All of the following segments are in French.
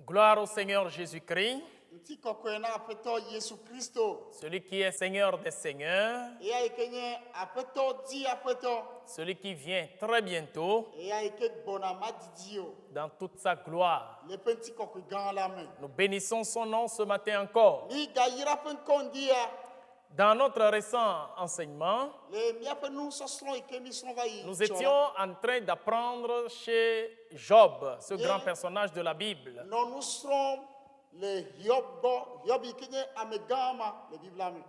Gloire au Seigneur Jésus-Christ, Nti kɔkɔe na aƒetɔ Yesu Kristo. celui qui est Seigneur des Seigneurs, Eya yi ke nye aƒetɔ di aƒetɔ. celui qui vient très bientôt Eya yi ke gbɔna madidi o. dans toute sa gloire. Le ƒe ŋutikɔkɔe gã la me. Nous bénissons son nom ce matin encore. Mi gayra ƒe ŋkɔ ŋdi ya. Dans notre récent enseignement, Le míaƒe nusɔsrɔ̃ yi ke mi srɔ̃ va yi nous tsɔ la, étions en train d'apprendre chez Job, ce grand personnage de la Bible. nɔ nu srɔ̃m le Hiob gbɔ. Hiob yi ke nye ame gã ma le Biblia me.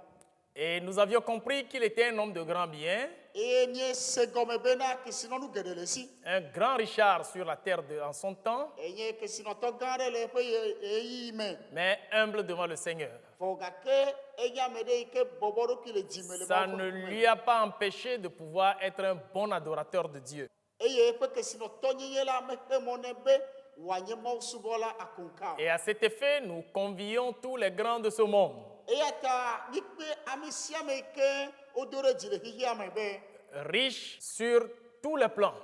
Et nous avions compris qu'il était un homme de grand bien, Eye míese gɔme bena kesinɔnu geɖe le esi. un grand Richard sur la terre en son temps, Enye kesinɔtɔ gã aɖe le eƒe ɣeyiɣi me. mais humble devant le Seigneur. Vɔ gake enye ame ɖe yi ke bɔbɔ ɖokui le dzime le Ça Mawu ƒe ne ŋkume. lui a pas empêché de pouvoir être un bon adorateur de Dieu. Eye eƒe kesinɔtɔnyenye la mexe mɔ nɛ be wòanye mawusubɔla akonka o. Et à cet effet, nous convions tous les grands de ce monde, Eya ta mikpe ame sia ame yi ke wodo ɖe dzi le xixia me be riches sur tous les plans.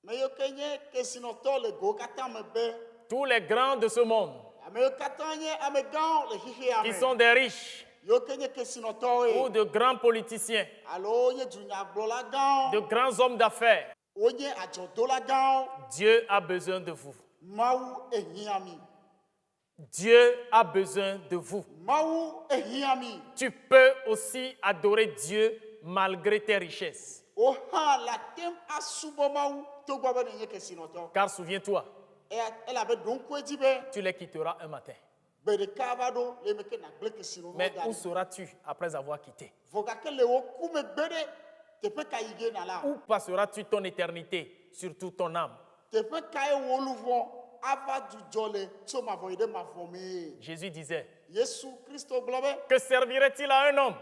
ame yiwo ke nye kesinɔtɔ le gowo katã me be Tous les grands de ce monde, ame yiwo katã nye ame gãwo le xixia qui me. sont des riches Yiwo ke nye kesinɔtɔwoe ou de grands politiciens, alo wonye dunyagblɔla gãwo, de grands hommes d'affaires, wonye adzɔdola gãwo. Dieu a besoin de vous. Mawu ehiã mi. Dieu a besoin de vous. Mawu ehiã mi. Tu peux aussi adorer Dieu malgré tes richesses. Wo hã la tem asubɔ Mawu togbɔ be nenye kesinɔtɔ. Car souviens-toi, Elabe ɖoŋkue dzi be tu les quitteras un matin. gbe ɖeka va ɖo le me ke nagble kesinɔtɔ Mais da où ɖi. seras-tu après avoir quitté? Vɔ gake le wo ku me gbe ɖe teƒe ka yi ge na la. Où passeras-tu ton éternité, surtout ton âme? Teƒe kae wo luvɔ ava dzudzɔ le tso mavɔ yi ɖe mavɔ mee. Jésus disait, Yesu Kristo gblɔ be que servirait-il à un homme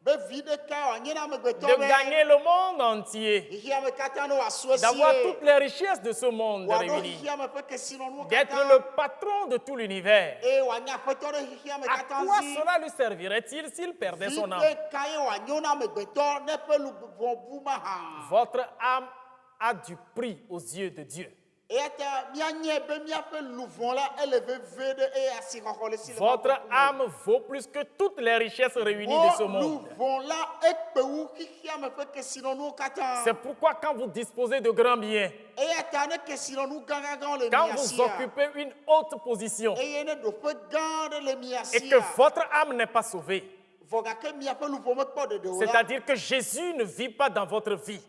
be vi ɖeka wòanye na amegbetɔ de be gagner le monde entier, xixia me katã ne wòasu esi d'avoir ye. toutes les richesses de ce monde Wòaɖo réunies, xixia me ƒe kesinɔnuwo d'être katã. le patron de tout l'univers? Eye wòanye aƒetɔ ɖe xixia me À katã quoi zi. cela lui servirait-il s'il perdait Vi son âme? ɖeka ye wòanyo na amegbetɔ ne ƒe luvɔ bu mahã. Votre âme a du prix aux yeux de Dieu. Eya ta míanye be míaƒe luvɔ la ele veve ɖe eye asixɔxɔ le si le Votre Mawu ƒe ŋkume. âme vaut plus que toutes les richesses réunies de ce Wo monde. luvɔ la ekpe wu xixia me ƒe kesinɔnuwo katã. C'est pourquoi quand vous disposez de grands biens, Eya ta ne kesinɔnu gãgãgãwo le quand mia vous sia occupez une haute position eye ne ɖoƒe gã aɖe le mia et que sia votre âme n'est pas sauvée, vɔ gake miaƒe luvɔ mekpɔ ɖeɖe o la. c'est-à-dire que Jésus ne vit pas dans votre vie.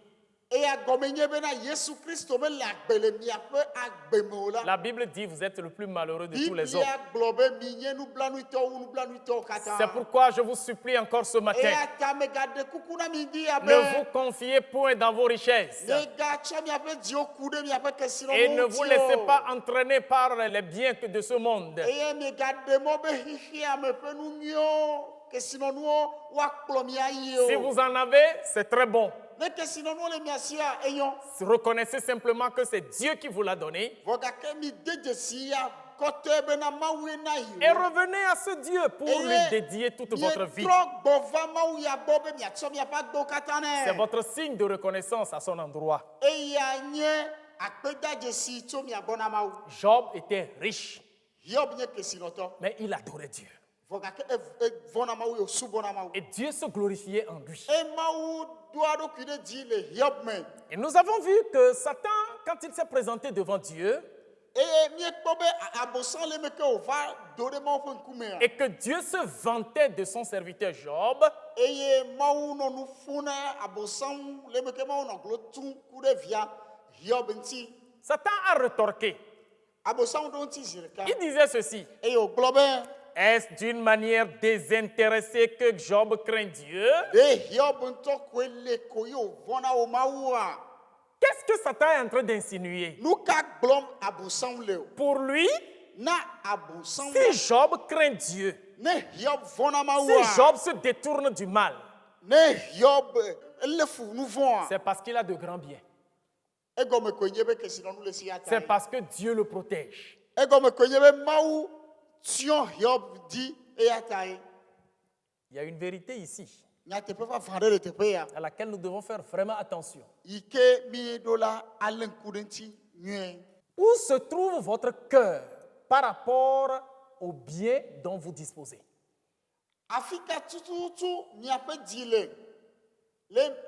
Eya gɔme nye bena Yesu Kristo mele agbe le miaƒe agbe me o la. La Bible dit vous êtes le plus malheureux de tous les hommes. Biblia gblɔ be mi nye nublanuitɔwo wu nublanuitɔwo katã. C'est pourquoi je vous supplie encore ce matin, Eya ta megaɖe kuku na mi di abe ne vous confiez point dans vos richesses megatsɔ miaƒe dziwo ku ɖe miaƒe et ne kesinɔnuwo vous ŋuti laissez o. pas entraîner par les biens de ce monde. Eye megaɖe mɔ be xixia me ƒe nu nyuiwo kesinɔnuwo woakplɔ mi ayi Si o. vous en avez, c'est très bon. Ne kesinɔnuwo le mia sia eyɔ. Reconnaissez simplement que c'est Dieu qui vous l'a donné Vɔ gake mi de dzesi ya kɔtɔe bena Mawue na yi et o. revenez à ce Dieu pour lui dédier toute votre vie. Mietrɔ gbɔ va Mawu ya gbɔ be miatsɔ miaƒe agbewo katã C'est nɛ. votre signe de reconnaissance à son endroit. Eya nye akpedadzesi tso mia gbɔ na Mawu. Job était riche, Hiob nye kesinɔtɔ. mais il adorait Dieu. Vɔ gake evɔ na Mawu ye wòsubɔ na Mawu. Et Dieu se glorifiait en lui. E Mawu doa ɖokui ɖe dzi le Hiob me. Et nous avons vu que Satan, quand il s'est présenté devant Dieu, Eye miekpɔ be abosã le me ke wòva do ɖe Mawu ƒe ŋkumea. et que Dieu se vantait de son serviteur Job, Eye Mawu nɔ nu ƒom na abosã le me ke Mawu nɔ glo tum ku ɖe via Hiob ŋuti. Satan a retorqué. Abosã ɖo ŋuti zi ɖeka. Il disait ceci, Eye wògblɔ be est-ce d'une manière désintéressée que Job craint Dieu? ɖe Hiob ŋutɔ koe le ko ye wòvɔ̃ na wo Mawua. Qu'est-ce que Satan est en train d'insinuer? Nu ka gblɔm abosã le o. Pour lui, Na abosã si Job craint Dieu, ne Hiob vɔ̃ na si Mawua. Job se détourne du mal, Ne Hiob ele fu nu vɔ̃a. c'est parce qu'il a de grands biens. Egɔme koe nye be kesinɔnu le si ya ta C'est ye. parce que Dieu le protège. Egɔme koe nye be Mawu tiɔ Hiob di eya ta ye. Il y a une vérité ici Nyateƒe vavã ɖe le teƒe ya. à laquelle nous devons faire vraiment attention. Yi ke mi ɖo la alé ŋku ɖe ŋuti nyuie. Où se trouve votre cœur? par rapport au bien dont vous disposez. Afika tututu miaƒe dzi le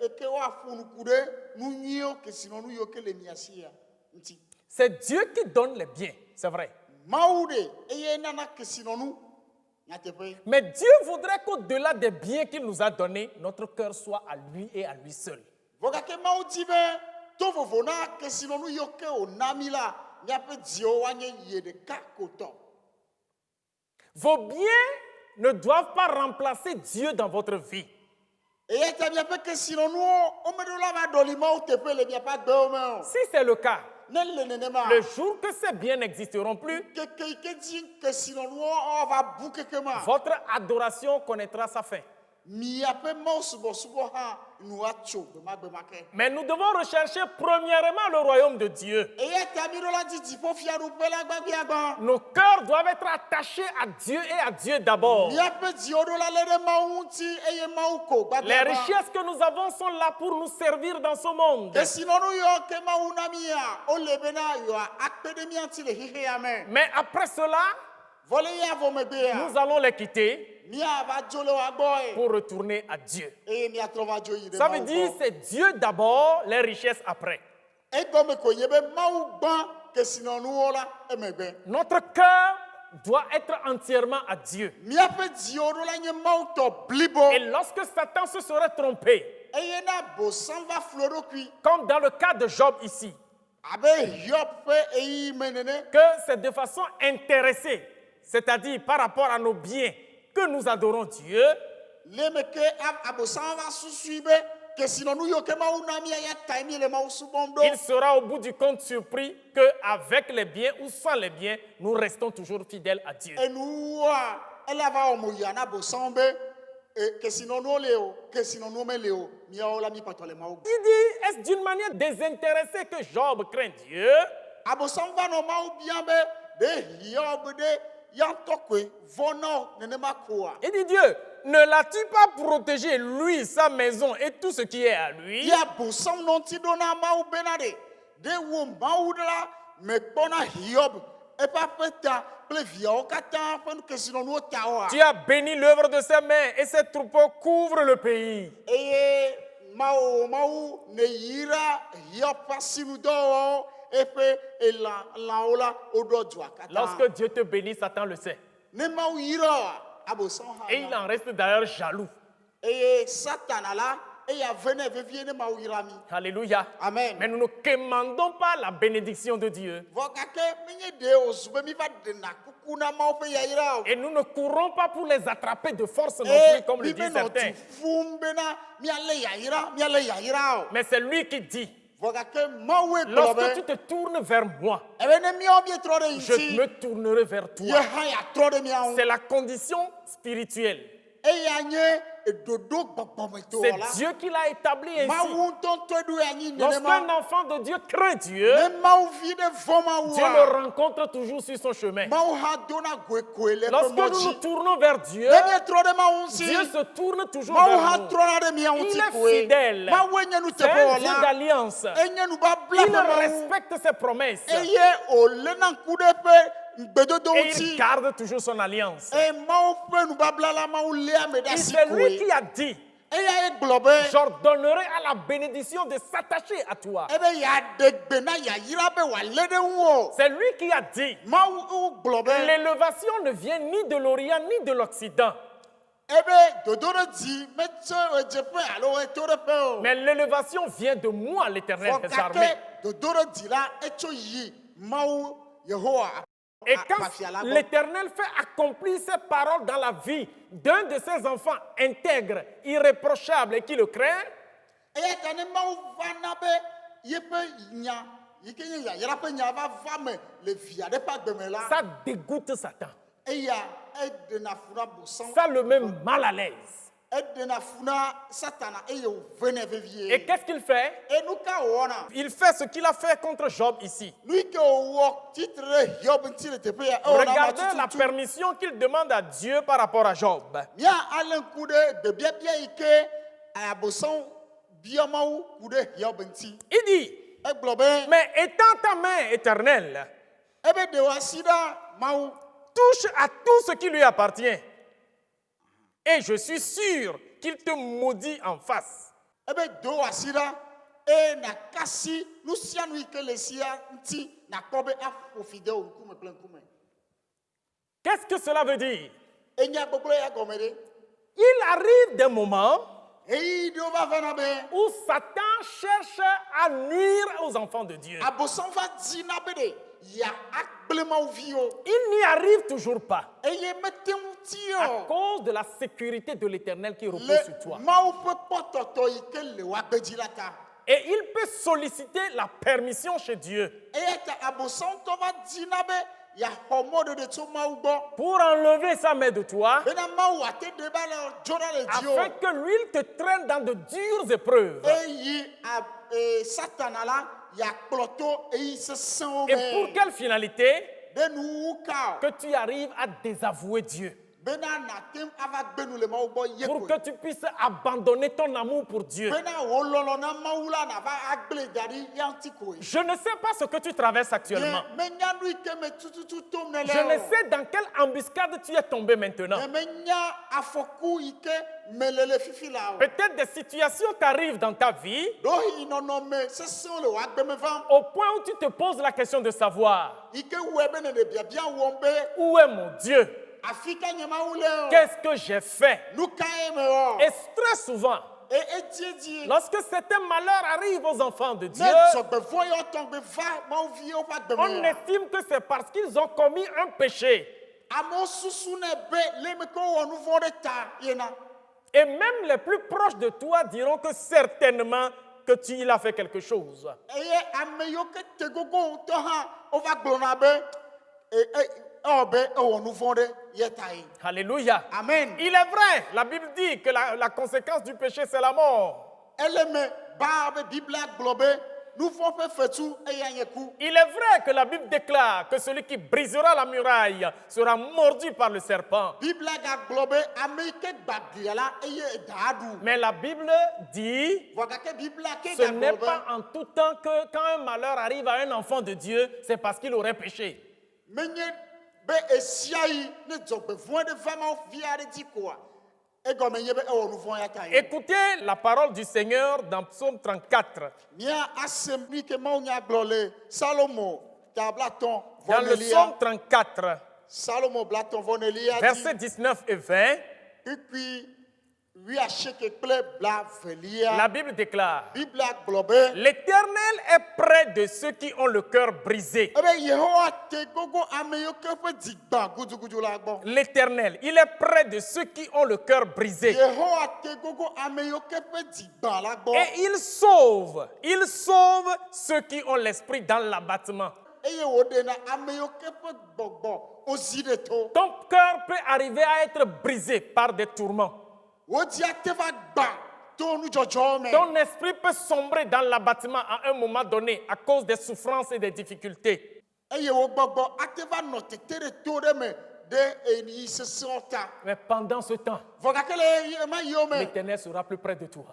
eke woaƒo nuku ɖe nu nyuiwo ke sinɔnu yiwo ke le mia si ya ŋuti. C'est Dieu qui donne les biens, c'est vrai. Mawu ɖe eye nana ke sinɔnu nyateƒe. Mais Dieu voudrait qu'au-delà des biens qu'il nous a donnés, notre cœur soit à lui et à lui seul. Vɔ gake Mawu di be to vovo na ke sinɔnu yiwo ke wòna mi la miaƒe dziwo woanye yie ɖeka ko tɔ. Vos biens ne doivent pas remplacer Dieu dans votre vie. Eya ta miaƒe ke sinɔnuwo womeɖo la va ɖɔli Mawu teƒe le miaƒe agbewo me o. Si c'est le cas, Ne le nenema. le jour que ces biens n'existeront plus, Keke yi ke dzi ke sinɔnuwo va bu keke ma. votre adoration connaîtra sa fin. Miaƒe Mawu subɔsubɔ hã nu atso gbemagbema ke. Mais nous devons rechercher premièrement le royaume de Dieu. Eya ta mi ɖo la dzi dziƒofiaɖuƒe la gbagbia gbã. Nos cœurs doivent être attachés à Dieu et à Dieu d'abord. Miaƒe dziwo ɖo la lé ɖe Mawu ŋuti eye Mawu ko Les gbagbia gbã. richesses que nous avons sont là pour nous servir dans ce monde. Ke sinɔnu yiwo ke Mawu na mi ya wole bena yewoa akpe ɖe mia ŋuti le xexea me. Mais après cela, Vɔ le ya vɔ megbe ya. nous allons les quitter Miava dzo le woa gbɔ ye. pour retourner à Dieu. Eye miatrɔ va dzo yi ɖe Ça veut Mawu dire gbɔ. c'est Dieu d'abord, les richesses après. Egɔme ko nye be Mawu gbã ke sinɔnuwo la emegbe. Notre cœur doit être entièrement à Dieu. Miaƒe dziwo ɖo la nye Mawu tɔ blibo. Et lorsque Satan se serait trompé, Eye na bosam va flo eɖokui. comme dans le cas de Job ici, Abe Hiob ƒe eyi me nene. que c'est de façon intéressée, c'est-à-dire par rapport à nos biens, que nous adorons Dieu, Le me ke abosam va susui be ke sinɔnu yiwo ke Mawu na mia ya ta mi le Mawu subɔm ɖo. il sera au bout du compte surpris qu'avec les biens ou sans les biens, nous restons toujours fidèles à Dieu. Enuwoa ele va wɔ mo ya na bosam be ke sinɔnuwo le o ke sinɔnuwo mele o miawo la mi kpɔtɔ le Mawu gbɔ. Il dit, est-ce d'une manière désintéressée que Job craint Dieu? Abosam va nɔ Mawu biã be ɖe Hiob ɖe ya ŋutɔ koe vɔ na wo nenema koa. Il dit, Dieu, ne l'as-tu pas protégé, lui, sa maison et tout ce qui est à lui? Ya bosam nɔ ŋuti ɖo na Mawu bena ɖe wo Mawu ɖe la mekpɔna Hiob eƒe aƒeta kple viawo katã ƒe kesinɔnuwo ta oa. Tu as béni l'œuvre de ses mains et ses troupeaux couvrent le pays. Eye Mawu ne yira Hiob ƒe asinudɔwɔwɔ eƒe lãwo la woɖɔ dua Lorsque katã. Dieu te bénit, Satan le sait. Ne Mawu yira oa abosam hã. Et il en reste d'ailleurs jaloux. Eye Satana la eya vene vevie ne Mawu yira mi. Alléluia. Amen. Mais nous ne quémandons pas la bénédiction de Dieu. Vɔ gake menye ɖe wozu be mi va ɖena kuku na Mawu ƒe yayra o. Et nous ne courons pas pour les attraper de force non plus, comme le mi disent be nɔ certains. tu fum bena miale yayra o. Mais c'est lui qui dit, Vɔ gake Mawu gblɔ lorsque tu be te tournes vers moi, ebe ne miawo mietrɔ ɖe je ŋuti me tournerai vers ye toi. hã yatrɔ ɖe miawo C'est ŋu. la condition spirituelle. Eya nye eɖoɖo gbɔgbɔmetɔ C'est la. Dieu qui l'a établi ainsi. Mawu ŋutɔ ŋutɔe ɖo anyi Lorsqu'un nenema. enfant de Dieu craint Dieu, Ne Mawu vi ɖe vɔ Dieu le Mawua. rencontre toujours sur son chemin. Mawu hã dona goe koe le eƒe Lorsque mɔ nous nous dzi. tournons vers Dieu, Ne mietrɔ ɖe Mawu Dieu ŋuti. se tourne toujours Mawu vers hã nous. trɔna ɖe mia Il ŋuti est koe. fidèle. Mawu nye C'est un Dieu nuteƒewɔla. d'alliance. Enye nubabla Il ƒe Mawu. respecte ses promesses. Eye wòléna ŋku ɖe ƒe gbedodo Et il ŋuti. garde toujours son alliance. Eye Mawu ƒe nubabla la Mawu léa ame ɖe Et asi c'est lui koe. qui a dit, Eya ye gblɔ be j'ordonnerai à la bénédiction de s'attacher à toi. ebe yeaɖe gbe na yayra be wòalé ɖe ŋu o. C'est lui qui a dit, Mawu gblɔ be l'élévation ne vient ni de l'Orient ni de l'Occident, ebe dodoɖedzi metso edzeƒe alo etoɖeƒe o. mais l'élévation vient de moi, l'Éternel Vɔ des armées. gake dodoɖedzi la etso yi Mawu Yehowa Et quand Aƒafia la gbɔ. l'Éternel fait accomplir ses paroles dans la vie d'un de ses enfants intègres, irréprochables et qui le craint, Eya ta ne Mawu va na be yeƒe nya yi ke nye yayra ƒe nya va me le via ɖe ƒe agbeme la. ça dégoûte Satan. Eya eɖena fu na bosam. Ça le met mal à l'aise. Eɖena fu na Satana eye wòvenɛ Et vevie. qu'est-ce qu'il fait? Enu ka wòwɔna? Il fait ce qu'il a fait contre Job ici. Nu yi ke wòwɔ titre ɖe Hiob ŋuti le teƒe ya ewɔna ma Regardez la tututu. permission qu'il demande à Dieu par rapport à Job. Mía alé ŋku ɖe gbebiabia yi ke abosam bia Mawu ku ɖe Hiob ŋuti. Il dit, Egblɔ be mais étends ta main éternelle ebe de wasida mau touche à tout ce qui lui appartient. Et je suis sûr qu'il te maudit en face. ebe do wasida e na kasi nusianu ike lesia nti na kobe afofide o nkume kple nkume. Qu'est-ce que cela veut dire? Enya gbogbo ya gomede Il arrive des moments eyi de va vana be où Satan cherche à nuire aux enfants de Dieu. abosan va dina be de ya akplema uvio Il n'y arrive toujours pas eye metemti à o cause de la sécurité de l'Éternel qui repose le sur toi. mau pe pototo ike le wa gbedilata Et il peut solliciter la permission chez Dieu eye ta abosan to va dina be ya homodo de to mau gbo pour enlever sa main de toi, bena mau ate de ba le jona le dio afin que lui il te traîne dans de dures épreuves. eyi satana la ya kploto eyi sesan Et pour quelle finalité? de nu ka Que tu arrives à désavouer Dieu. bena na tem ava gbenu le mau gbo ye Pour que tu puisses abandonner ton amour pour Dieu. bena wo lolo na mau la na va agble dari yanti ko Je ne sais pas ce que tu traverses actuellement. me nyandu ike me tututu tom ne le Je ne sais dans quelle embuscade tu es tombé maintenant. me nya afoku ike melele fifi la o Peut-être des situations t'arrivent dans ta vie do inono me sesan le wa gbe me va au point où tu te poses la question de savoir ike webe ne de bia wombe où est mon Dieu? afika nyama ule Qu'est-ce que j'ai fait? nu kae me o Et très souvent, e etiedi lorsque certains malheurs arrivent aux enfants de Dieu, ne so gbe voyo ton gbe va ma vie o va gbe on me estime que c'est parce qu'ils ont commis un péché. amo susu ne be le me ko wo nu vo de ta yena Et même les plus proches de toi diront que certainement que tu il a fait quelque chose. eye ame yo ke te gogo to ha o va glona be o be o wo nu vo de yetai Alléluia. amen Il est vrai, la Bible dit que la conséquence du péché, c'est la mort. eleme ba be biblia globe nu vo pe fetu eyanyeku Il est vrai que la Bible déclare que celui qui brisera la muraille sera mordu par le serpent. biblia ga globe ame ke gbadua la eye dadu Mais la Bible dit, voga ke biblia ke ce ga n'est globe pas en tout temps que quand un malheur arrive à un enfant de Dieu, c'est parce qu'il aurait péché. menye be esiai ne dzogbe vo de va ma via de di quoi e go menye be e wo nu vo ya tai Écoutez la parole du Seigneur dans Psaume 34. nia asem ni ke ma nya glole salomo tablaton Dans le Psaume 34, salomo blaton vonelia versets 19 et 20, et puis oui a cheke ple bla velia la Bible déclare, biblia globe l'Éternel est près de ceux qui ont le cœur brisé. ebe yehowa te gogo ame yo ke pe digba gudugudu la gbo L'Éternel, il est près de ceux qui ont le cœur brisé. yehowa te gogo ame yo ke pe digba la gbo Et il sauve ceux qui ont l'esprit dans l'abattement. eye wo de na ame yo ke pe gbogbo ozi de to Ton cœur peut arriver à être brisé par des tourments. wo di ate va gba to nu jojo me Ton esprit peut sombrer dans l'abattement à un moment donné à cause des souffrances et des difficultés. eye wo gbogbo ate va no tetere to de me de eni sesota Mais pendant ce temps, voga kele ma yo me l'Éternel sera plus près de toi.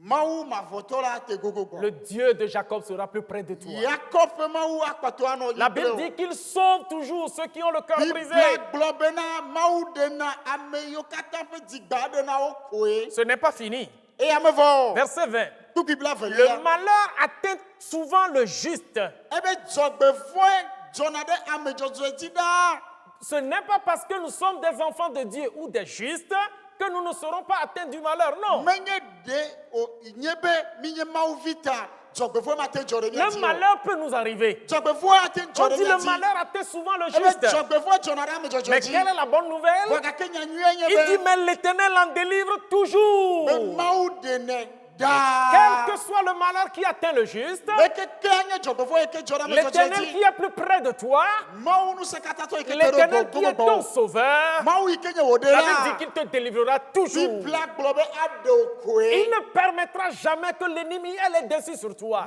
mau ma votola te gogo go Le Dieu de Jacob sera plus près de toi. Jacob mau akpato ano La Bible dit qu'il sauve toujours ceux qui ont le cœur brisé. biblia globe na mau de na ame yo kata pe digba de na o koe Ce n'est pas fini. e ame vo Verset 20. tu biblia Le velia malheur atteint souvent le juste. ebe dzogbe voe dzona de ame jojo dida Ce n'est pas parce que nous sommes des enfants de Dieu ou des justes que nous ne serons pas atteints du malheur. Non. menye de o nyebe minye mau vita dzogbe voe ma te jore Le miati malheur peut nous arriver. dzogbe voe ate On jore dit le miati malheur atteint souvent le ebe juste. dzogbe voe dzona de ame jojo Mais di quelle est la bonne nouvelle? voga kenya nyuenye Il dit, be mais l'Éternel en délivre toujours. be mau de ne da Quel que soit le malheur qui atteint le juste, l'Éternel qui est plus près de toi, l'Éternel qui est ton sauveur, la Bible dit qu'il te délivrera toujours. Il ne permettra jamais que l'ennemi ait les dessus sur toi.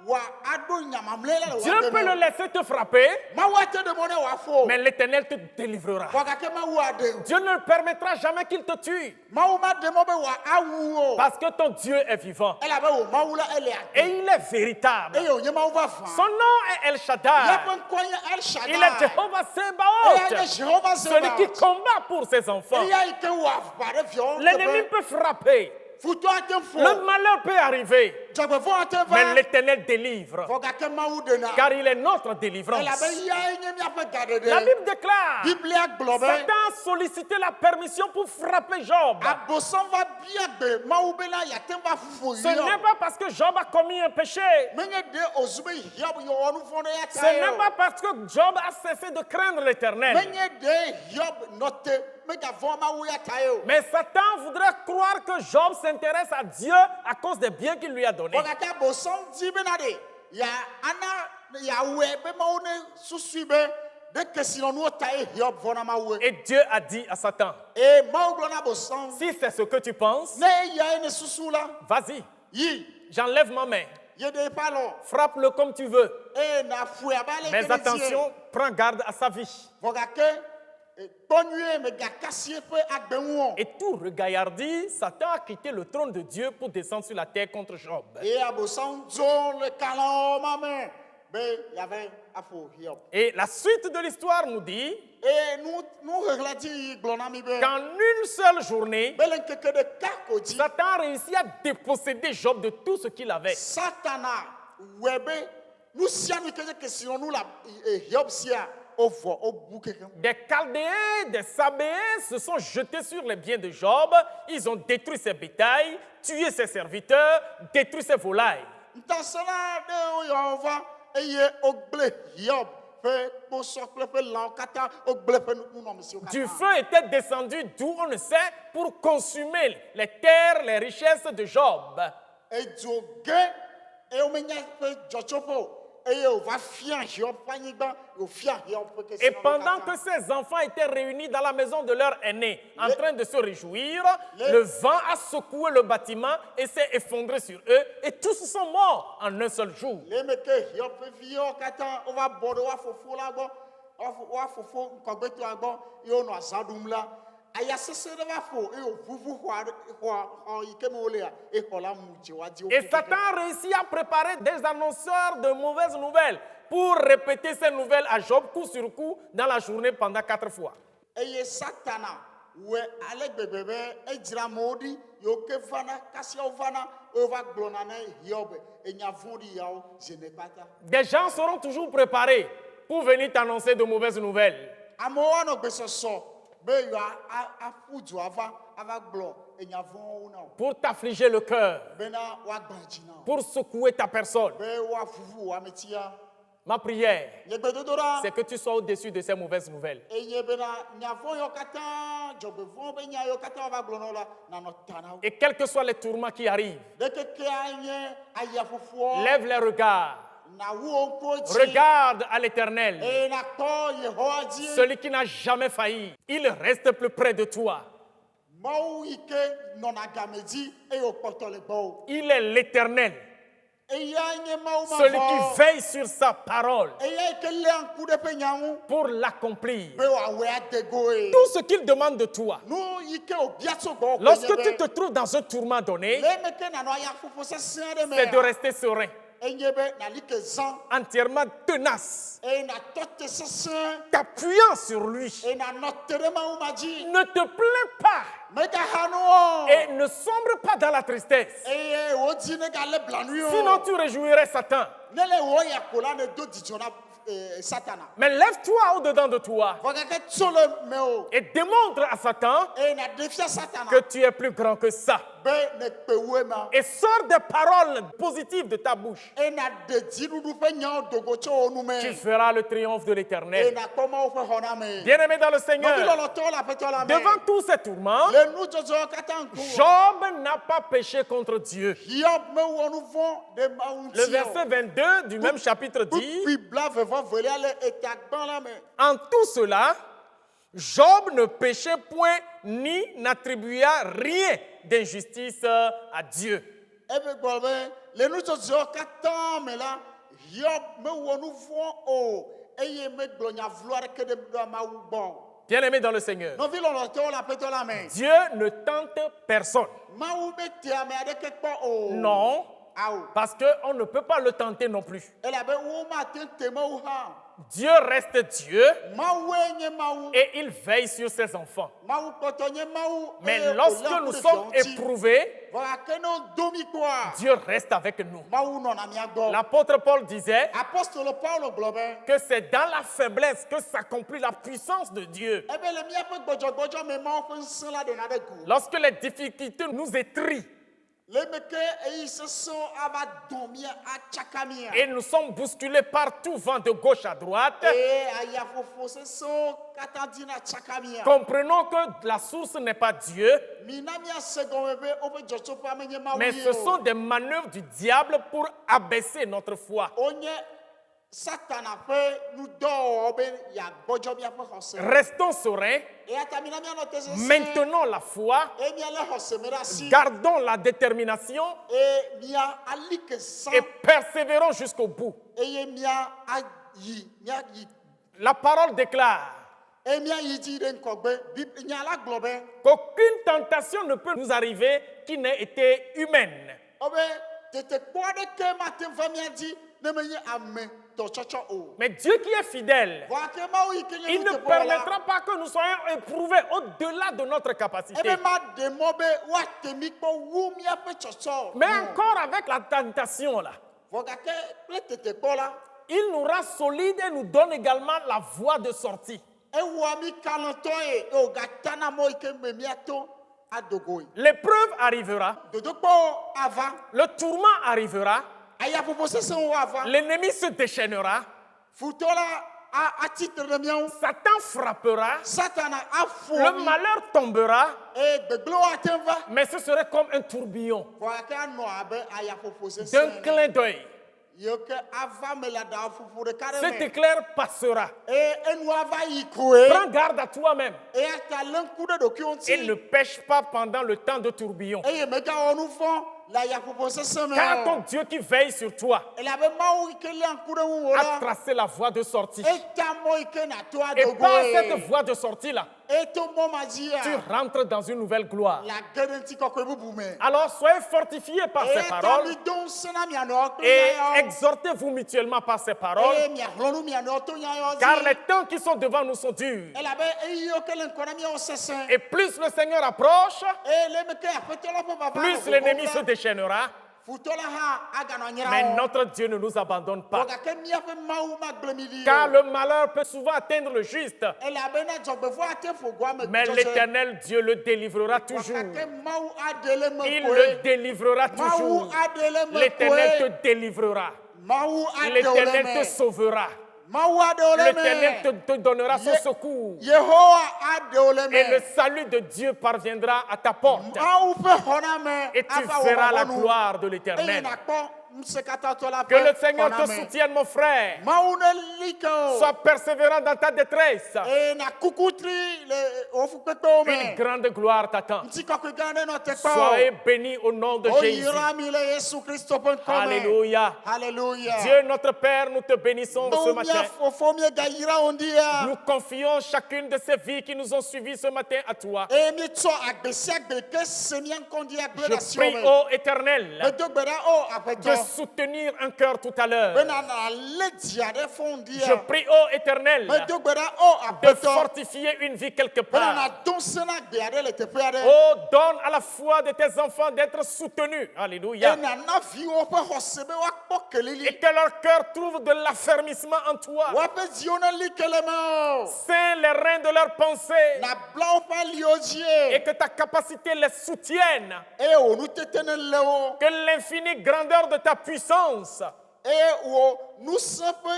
wa ado nyamamle la Dieu peut le laisser te frapper, ma wa te demande wa fo mais l'Éternel te délivrera. wa ka ke ma wa de Dieu ne permettra jamais qu'il te tue, ma wa ma de mo be wa awu o parce que ton Dieu est vivant. elle avait au ma la elle Et est il est véritable. et yo nyama va fa Son nom est El ya Shaddai. pen konya El Shaddai Il est Jéhovah et Sébaoth, Jéhovah celui qui combat pour ses enfants. et ya ite wa pa de fion L'ennemi peut frapper, futo ate fo le malheur peut arriver, jagbe fo ate mais va l'Éternel délivre, fo ka ke ma wu de na car il est notre délivrance. elle avait ya enye mi afa gade de La Bible déclare, Bible a globe Satan a sollicité la permission pour frapper Job. abosan va bien be ma wu be na ya te va fo Ce n'est pas parce que Job a commis un péché. menye de ozube hiob yo onu fo ya Ce ta n'est pas parce que Job a cessé de craindre l'Éternel. menye de hiob note me ga fo ma wu ya ta yo Mais Satan voudrait croire que Job s'intéresse à Dieu à cause des biens qu'il lui a donnés. fo ka ta bosan di be na de ya ana ya we be ma wu ne susu be de kesino nu ta hiob fo na ma wu Et Dieu a dit à Satan, e ma wu na bosan si c'est ce que tu penses, ne ya ne susu la vas-y, yi j'enlève ma main. ye de pas lo Frappe-le comme tu veux. e na fu ya ba le Mais attention, prends garde à sa vie. fo ka ke tonue me ga kasie pe agbenwo Et tout regaillardi, Satan a quitté le trône de Dieu pour descendre sur la terre contre Job. et abosan zo le calan maman be y avait afo hiob Et la suite de l'histoire nous dit et nous reglati glonami be qu'en une seule journée, belen keke de kakodi Satan a réussi à déposséder Job de tout ce qu'il avait. satana webe nous sianu que sinon nous la hiob sia ovo o bukeke Des Chaldéens, des Sabéens se sont jetés sur les biens de Job. Ils ont détruit ses bétails, tué ses serviteurs, détruit ses volailles. ntasana de yova eye ogble hiob pe posokle pe lankata ogble pe nous non monsieur Du feu était descendu d'où on ne sait pour consumer les terres, les richesses de Job. edzoge e o menya pe jochopo et on va fier Hiob panyigba o fier Hiob pe Et pendant que ses enfants étaient réunis dans la maison de leur aîné, en train de se réjouir, le vent a secoué le bâtiment et s'est effondré sur eux, et tous sont morts en un seul jour. les meke Hiob pe vio kata on va bodo wa fofo la go wa fofo nkogbeto agbo yo no azadum la aya sese de va fo e o vuvu ho ikeme olea e kola muji wa di o Et Satan a réussi à préparer des annonceurs de mauvaises nouvelles pour répéter ces nouvelles à Job coup sur coup dans la journée pendant 4 fois. eye satana we ale gbebebe ejira modi yo ke vana kasia vana o va glona na Hiob enya vondi yao je ne pata Des gens seront toujours préparés pour venir t'annoncer de mauvaises nouvelles. amo ano besoso be yo a fudu ava glo enya von una Pour t'affliger le cœur, bena wa gbanjina pour secouer ta personne. be wa fufu wa metia Ma prière, ye gbedodora c'est que tu sois au-dessus de ces mauvaises nouvelles. eye bena nya von yo kata jobe von be nya yo kata va glo no la na no tana Et quels que soient les tourments qui arrivent, de ke anye aya fufu lève les regards. na wo koji Regarde à l'Éternel, e na to Yehowa di celui qui n'a jamais failli. Il reste plus près de toi. mau ike nona gamedi e o poto le bo Il est l'Éternel, e ya nye mau ma celui qui veille sur sa parole e ya ke le an coup de penyangu pour l'accomplir. be wa we adego e Tout ce qu'il demande de toi, no ike o biaso go lorsque tu te trouves dans un tourment donné, le me ke na no ya fufu se sen de me c'est de rester serein, enye be na like zan entièrement tenace, e na tote se sen t'appuyant sur lui. e na notere ma umaji Ne te plains pas me ka hanu et ne sombre pas dans la tristesse. e o di ne ga le blanu Sinon, tu réjouirais Satan. ne le wo ya kola ne do dijona satana Mais lève-toi au-dedans de toi voka ke tsolo me o et démontre à Satan e na defia satana que tu es plus grand que ça. be ne pewe ma Et sors des paroles positives de ta bouche. e na de dinudu pe nya dogo cho onu Tu me feras le triomphe de e l'Éternel. na koma o fe hona me Bien-aimé dans le no Seigneur, lo to la pe to la me devant tous ces tourments, le nu jojo katanku Job n'a pas péché contre Dieu. Hiob me wonu von de maunti Le verset 22 du même chapitre dit, bibla ve va vele ale etagban la me en tout cela, Job ne péchait point ni n'attribua rien d'injustice à Dieu. e be golbe le nutsɔdzɔ katã me la Hiob mewɔ nu vɔ̃ o eye megblɔ nya vlo aɖeke ɖe Mawu gbɔ. Bien-aimés dans le Seigneur, Nɔvi lɔlɔtɔwo le Aƒetɔ la me. Dieu ne tente personne. Mawu mete ame aɖeke kpɔ o. Non, Awo. parce qu'on ne peut pas le tenter non plus. Elabe wo mate te Mawu hã. Dieu reste Dieu Mawue nye Mawu. et il veille sur ses enfants. Mawu kpɔtɔ nye Mawu. Mais eye lorsque wòlé nous ŋku ɖe sommes viawo ŋuti. éprouvés, Voilà que nous domi quoi. Dieu reste avec nous. Mawu nɔna mia gbɔ. L'apôtre Paul disait Apostole Paulo gblɔ be. que c'est dans la faiblesse que s'accomplit la puissance de Dieu. Ebe le míaƒe gbɔdzɔgbɔdzɔ me Mawu ƒe ŋusẽ la ɖena ɖe gu. Lorsque les difficultés nous étrient Le me ke eyi sesẽwo ava dɔn mía atsaka mía. et nous sommes bousculés par tout vent de gauche à droite, Eye ayafofo sesẽwo katã dina tsaka mía. comprenons que la source n'est pas Dieu, Mina míase gɔme be woƒe dzɔtsoƒea menye Mawu mais ye ce o. sont des manœuvres du diable pour abaisser notre foi. Wonye Satana ƒe nudɔwɔwɔ be yeagbɔdzɔ míaƒe xɔse. Restons sereins, Eya ta mina míanɔ te sesẽ. maintenons la foi, Eye míalé xɔse me ɖe asi. gardons la détermination Eye mía ali ke zã. et persévérons jusqu'au bout. Eye mía míayi. La parole déclare Eye míayi dzi ɖe ŋkɔgbe. Nya la gblɔ be. qu'aucune tentation ne peut nous arriver qui n'ait été humaine. Obe tetekpɔ aɖeke mate va mía dzi ne menye ame tɔtsɔtsɔ o. Mais Dieu qui est fidèle, Vɔa ke Mawu yi ke nye il ne nuteƒewɔla, permettra pas que nous soyons éprouvés au-delà de notre capacité. ebe ma ɖe mɔ be woate mí kpɔ wu míaƒe tsɔtsɔ. Mais encore avec la tentation là, Vɔ gake kple tetekpɔ la, il nous rend solides et nous donne également la voie de sortie. ewɔa mí kalẽtɔ ye wògatana mɔ yi ke me míato adogoe. L'épreuve arrivera, Dodokpɔ ava, le tourment arrivera, ayaƒoƒo sesẽwo ava, l'ennemi se déchaînera, futɔ la atsitre ɖe míawo, Satan frappera, Satana afɔ le mí, malheur tombera, eye gbegblẽwo ate va. mais ce serait comme un tourbillon Vɔ gake anɔ abe ayaƒoƒo d'un sesẽ. clin d'œil. Yiwo ke ava me le aɖaƒoƒo ɖeka ɖe Cet me. éclair passera. Eye enu ava yi koe. Prends garde à toi-même Eya ta lé ŋku ɖe ɖokuiwo et ne ŋuti. pêche pas pendant le temps de tourbillon. Eye megawɔ nu vɔ̃ le ayaƒoƒo sesẽ me Car ton o. Dieu qui veille sur toi Elabe Mawu yi ke léa ŋku ɖe ŋuwò a la, tracé la voie de sortie. eta mɔ yi ke nato Et par cette adogoe. voie de sortie-là, Eto mɔ ma dzia, tu rentres dans une nouvelle gloire. la ge ɖe ŋutikɔkɔe bubu me. Alors soyez fortifiés par ces Eya ta paroles mido ŋusẽ na mianɔ kple et nyayawo. exhortez-vous mutuellement par ces paroles, Eye miaxlɔ̃ nu mianɔ to nyayawo car dzi. les temps qui sont devant nous sont durs. Elabe eyiwo ke le ŋkɔ na míawo sesẽ. Et plus le Seigneur approche, Eye le me ke aƒetɔ la ƒe vava plus le l'ennemi ƒoƒom se la, déchaînera. futɔ la hã aganɔ nyra Mais wɔm. notre Dieu ne nous abandonne Vɔ pas. gake míaƒe Mawu magble mí ɖi Car o. le malheur peut souvent atteindre le juste, Elabena dzɔgbevɔ ate ƒo goa me mais dzɔdzɔ. l'Éternel Dieu le délivrera Vɔ toujours. gake Mawu aɖe le me Il koe. le délivrera Mawu toujours. aɖe le me L'Éternel koe. te délivrera. Mawu aɖewo le L'Éternel me. te sauvera. Mawu aɖewo le L'Éternel me. te donnera son Ye- secours. Yehowa aɖewo le Et le me. salut de Dieu parviendra à ta porte. Mawu ƒe xɔname Et tu ava wɔ verras la xɔxɔnu. gloire de Eye l'Éternel. nakpɔ ŋusẽkatãtɔ la Que le ƒe Seigneur te xɔname. soutienne, mon frère. Mawu ne li ke o. Sois persévérant dans ta détresse. Eye nakukutri le wò fukpekpewo Une me. grande gloire t'attend. Ŋutikɔkɔe gã aɖe nɔ te kpɔ. Soyez bénis au nom de Jésus. Oyra mi le Yesu Kristo ƒe ŋkɔ me. Alléluia. Alléluia. Dieu notre Père, nous te bénissons ce Mawu matin. mía fofo míegayra wo ŋdia. Nous confions chacune de ces vies qui nous ont suivis ce matin à toi. Eye míetsɔ agbe sia agbe ke se mía ŋkɔ ŋdi agble ɖe Je asiwo prie, me. ô Éternel, Medo gbe ɖa o de aƒetɔ. soutenir un cœur tout à l'heure. Bena nalé dzia ɖe fɔ ŋdia. Je prie, ô Éternel, Medo gbe ɖa o de aƒetɔ. fortifier une vie quelque Bena part. nadɔ ŋusẽ na agbe aɖe le teƒe aɖe. Oh, donne à la foi de tes enfants d'être soutenus. Alléluia. Eye nana viwo ƒe xɔse be woakpɔ Et kelili. que leur cœur trouve de l'affermissement en toi. Woaƒe dziwo neli ke le me o. Scelle les reins de leurs pensées Nabla woƒe aliwo et dzie. que ta capacité les soutienne. Eye wò nutete ne le wo. Que l'infinie grandeur de ta puissance Eye wò nusẽ ƒe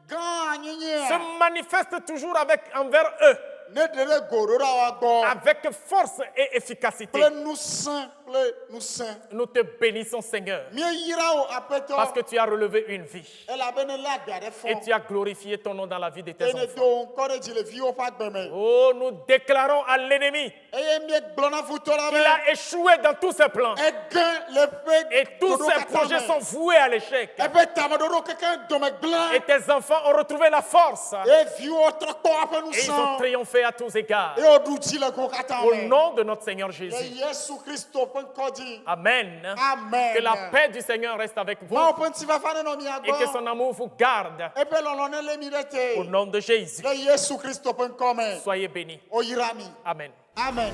gã se anyinyia manifeste toujours envers eux. ne ɖe goɖo ɖe wa gbɔ avec force et efficacité. kple ŋusẽ kple ŋusẽ. Nous te bénissons, Seigneur, Míeyra wo aƒetɔ parce que tu as relevé une vie elabene lé agbe aɖe et fɔ tu as glorifié ton nom dans la vie de tes eye ne enfants. do wo ŋkɔ ɖe dzi le viwo ƒe agbe me. Oh, nous déclarons à l'ennemi Eye míegblɔ na futɔ la qu'il be a échoué dans tous ses plans egẽ le ƒe et tous ɖoɖo ses katã projets sont me. voués à l'échec. Eƒe tameɖoɖo kekeŋ dome Et gblẽ tes enfants ont retrouvé la force eye viwo trɔ kpɔ woaƒe et ils ont ŋusẽ triomphé à tous égards. eye woɖu dzi le go katã Au me. nom de notre Seigneur Le Jésus. Yesu Kristo ƒe ŋkɔ dzi. Amen. Amen. Que la paix du Seigneur reste avec vous Mawu ƒe ŋutifafa nenɔ mia et que gbɔ. son amour vous garde. Eƒe lɔlɔ nelé mi ɖe te. Au nom de Jésus. Le Yesu Kristo ƒe ŋkɔ me. Soyez bénis. Oyra mi. Amen. Amen.